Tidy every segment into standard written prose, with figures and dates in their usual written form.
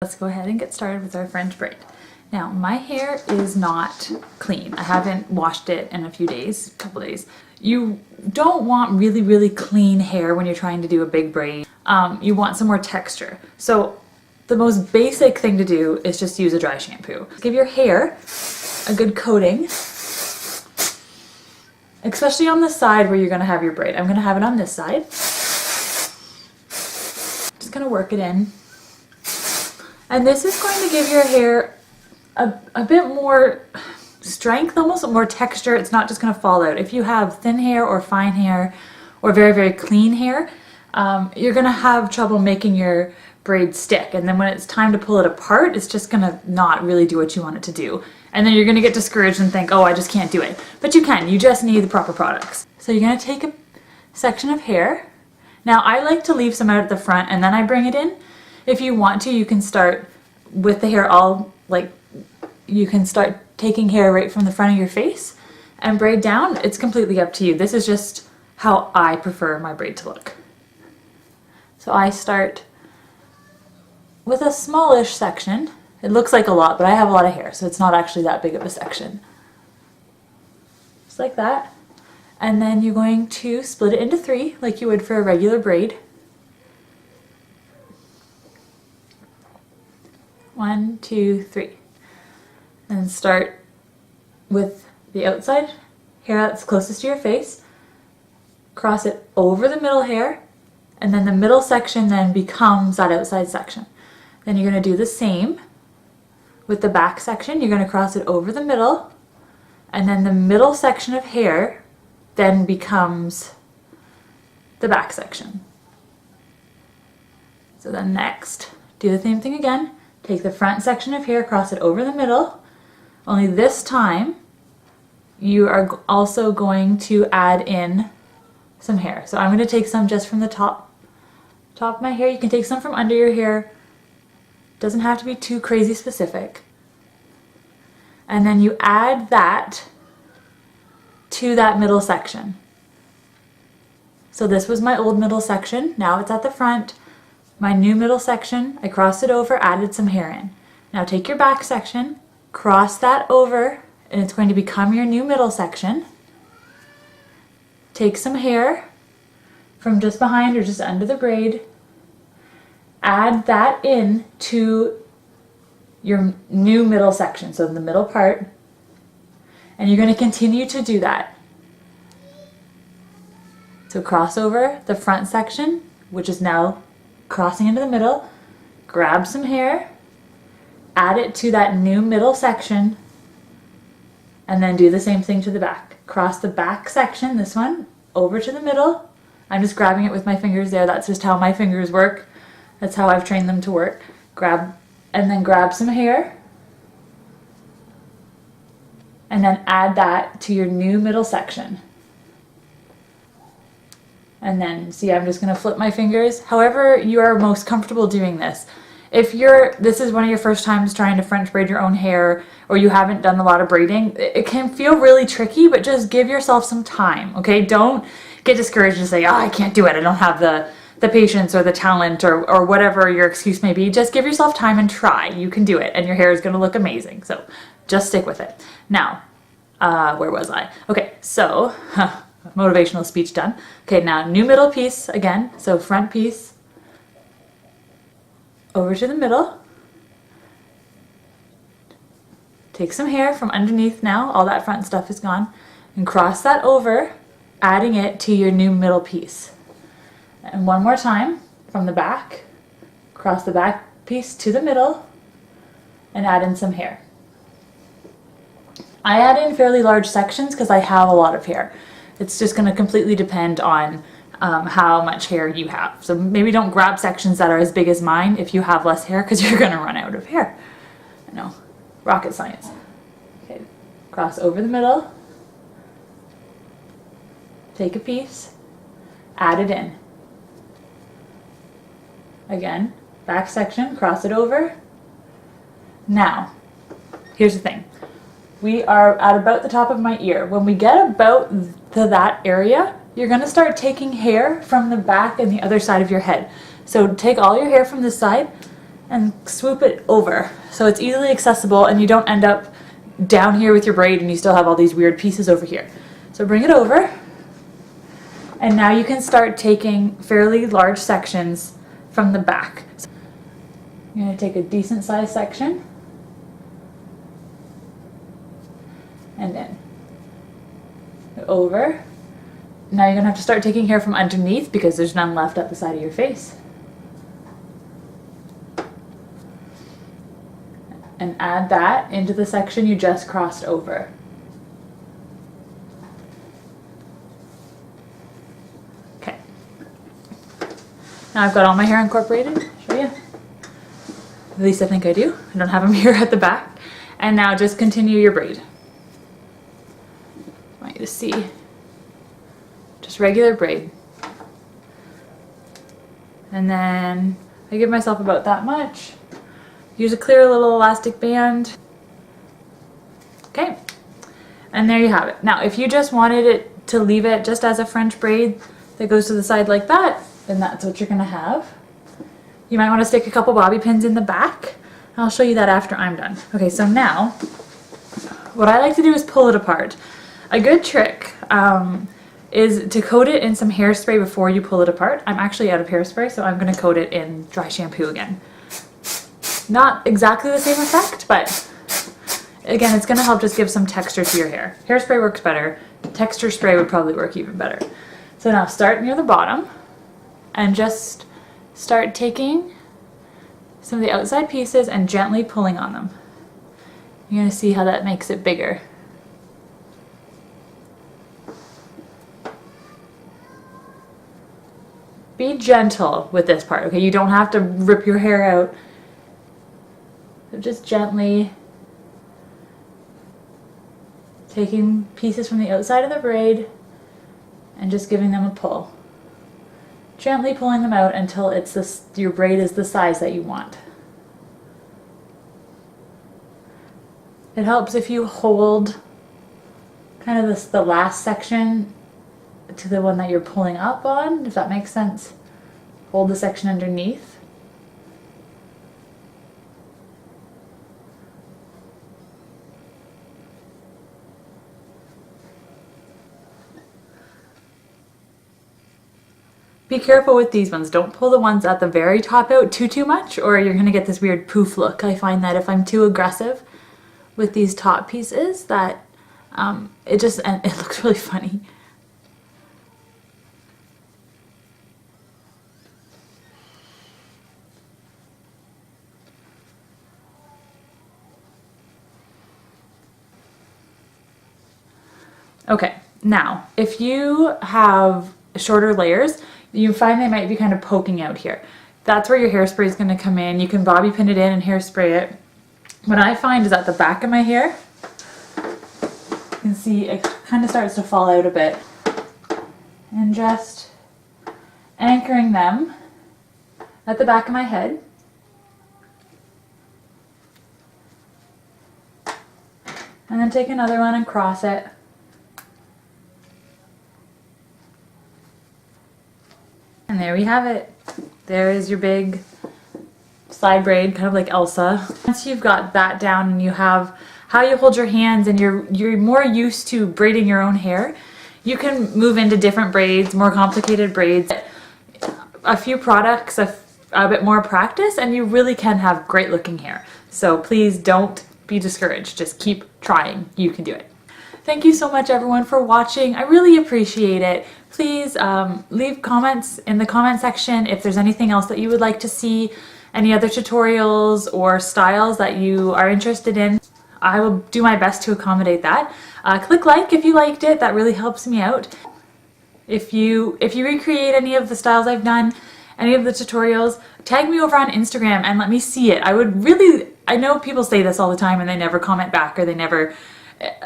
Let's go ahead and get started with our French braid. Now, my hair is not clean. I haven't washed it in a few days, couple days. You don't want really, really clean hair when you're trying to do a big braid. You want some more texture. So the most basic thing to do is just use a dry shampoo. Give your hair a good coating, especially on the side where you're gonna have your braid. I'm gonna have it on this side. Just gonna work it in. And this is going to give your hair a bit more strength, almost more texture. It's not just going to fall out. If you have thin hair or fine hair or very, very clean hair, you're going to have trouble making your braid stick. And then when it's time to pull it apart, it's just going to not really do what you want it to do. And then you're going to get discouraged and think, oh, I just can't do it. But you can. You just need the proper products. So you're going to take a section of hair. Now, I like to leave some out at the front and then I bring it in. If you want to, you can start with the hair all, like, you can start taking hair right from the front of your face and braid down. It's completely up to you. This is just how I prefer my braid to look. So I start with a smallish section. It looks like a lot, but I have a lot of hair, so it's not actually that big of a section. Just like that. And then you're going to split it into 3 like you would for a regular braid. 1, 2, 3. And start with the outside hair that's closest to your face. Cross it over the middle hair, and then the middle section then becomes that outside section. Then you're going to do the same with the back section. You're going to cross it over the middle, and then the middle section of hair then becomes the back section. So then next, do the same thing again. Take the front section of hair, cross it over the middle. Only this time, you are also going to add in some hair. So I'm going to take some just from the top of my hair. You can take some from under your hair. Doesn't have to be too crazy specific. And then you add that to that middle section. So this was my old middle section. Now it's at the front. My new middle section, I crossed it over, added some hair in. Now take your back section, cross that over, and it's going to become your new middle section. Take some hair from just behind or just under the braid, add that in to your new middle section, so the middle part, and you're going to continue to do that. So cross over the front section, which is now crossing into the middle, grab some hair, add it to that new middle section, and then do the same thing to the back. Cross the back section, this one, over to the middle. I'm just grabbing it with my fingers there. That's just how my fingers work. That's how I've trained them to work. Grab some hair, and then add that to your new middle section. And then, see, I'm just going to flip my fingers. However you are most comfortable doing this. If this is one of your first times trying to French braid your own hair, or you haven't done a lot of braiding, it can feel really tricky, but just give yourself some time, okay? Don't get discouraged and say, oh, I can't do it. I don't have the patience or the talent or whatever your excuse may be. Just give yourself time and try. You can do it, and your hair is going to look amazing. So just stick with it. Now, where was I? Okay, so motivational speech done. Okay, now new middle piece again. So front piece over to the middle. Take some hair from underneath now. All that front stuff is gone. And cross that over, adding it to your new middle piece. And one more time from the back. Cross the back piece to the middle and add in some hair. I add in fairly large sections because I have a lot of hair. It's just going to completely depend on how much hair you have. So maybe don't grab sections that are as big as mine if you have less hair, because you're going to run out of hair. I know, rocket science. Okay, cross over the middle, take a piece, add it in. Again, back section, cross it over. Now, here's the thing. We are at about the top of my ear. When we get about to that area, you're going to start taking hair from the back and the other side of your head. So take all your hair from this side and swoop it over so it's easily accessible and you don't end up down here with your braid and you still have all these weird pieces over here. So bring it over, and now you can start taking fairly large sections from the back. So you're going to take a decent sized section and then over. Now you're going to have to start taking hair from underneath because there's none left at the side of your face. And add that into the section you just crossed over. Okay. Now I've got all my hair incorporated. Show you. At least I think I do. I don't have them here at the back. And now just continue your braid. I want you to see. Just regular braid. And then I give myself about that much. Use a clear little elastic band. Okay, and there you have it. Now, if you just wanted it to leave it just as a French braid that goes to the side like that, then that's what you're gonna have. You might want to stick a couple bobby pins in the back. I'll show you that after I'm done. Okay, so now, what I like to do is pull it apart. A good trick is to coat it in some hairspray before you pull it apart. I'm actually out of hairspray, so I'm gonna coat it in dry shampoo again. Not exactly the same effect, but again, it's going to help just give some texture to your hair. Hairspray works better. Texture spray would probably work even better. So now start near the bottom and just start taking some of the outside pieces and gently pulling on them. You're going to see how that makes it bigger. Be gentle with this part, okay? You don't have to rip your hair out. So just gently taking pieces from the outside of the braid and just giving them a pull. Gently pulling them out until it's this, your braid is the size that you want. It helps if you hold kind of this, the last section to the one that you're pulling up on, if that makes sense. Hold the section underneath. Be careful with these ones. Don't pull the ones at the very top out too much, or you're gonna get this weird poof look. I find that if I'm too aggressive with these top pieces, that it looks really funny. Okay, now if you have shorter layers, you find they might be kind of poking out here. That's where your hairspray is going to come in. You can bobby pin it in and hairspray it. What I find is at the back of my hair, you can see it kind of starts to fall out a bit. And just anchoring them at the back of my head. And then take another one and cross it. And there we have it. There is your big side braid, kind of like Elsa. Once you've got that down and you have how you hold your hands and you're more used to braiding your own hair, you can move into different braids, more complicated braids. A few products, a bit more practice, and you really can have great looking hair. So please don't be discouraged. Just keep trying. You can do it. Thank you so much everyone for watching. I really appreciate it. Please leave comments in the comment section if there's anything else that you would like to see, any other tutorials or styles that you are interested in. I will do my best to accommodate that. Click like if you liked it. That really helps me out. If you recreate any of the styles I've done, any of the tutorials, tag me over on Instagram and let me see it. I know people say this all the time and they never comment back or they never,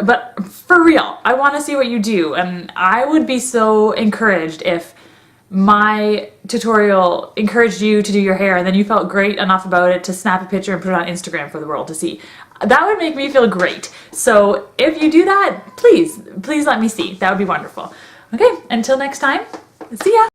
but for real, I want to see what you do, and I would be so encouraged if my tutorial encouraged you to do your hair and then you felt great enough about it to snap a picture and put it on Instagram for the world to see. That would make me feel great. So if you do that, please let me see. That would be wonderful. Okay, until next time, see ya!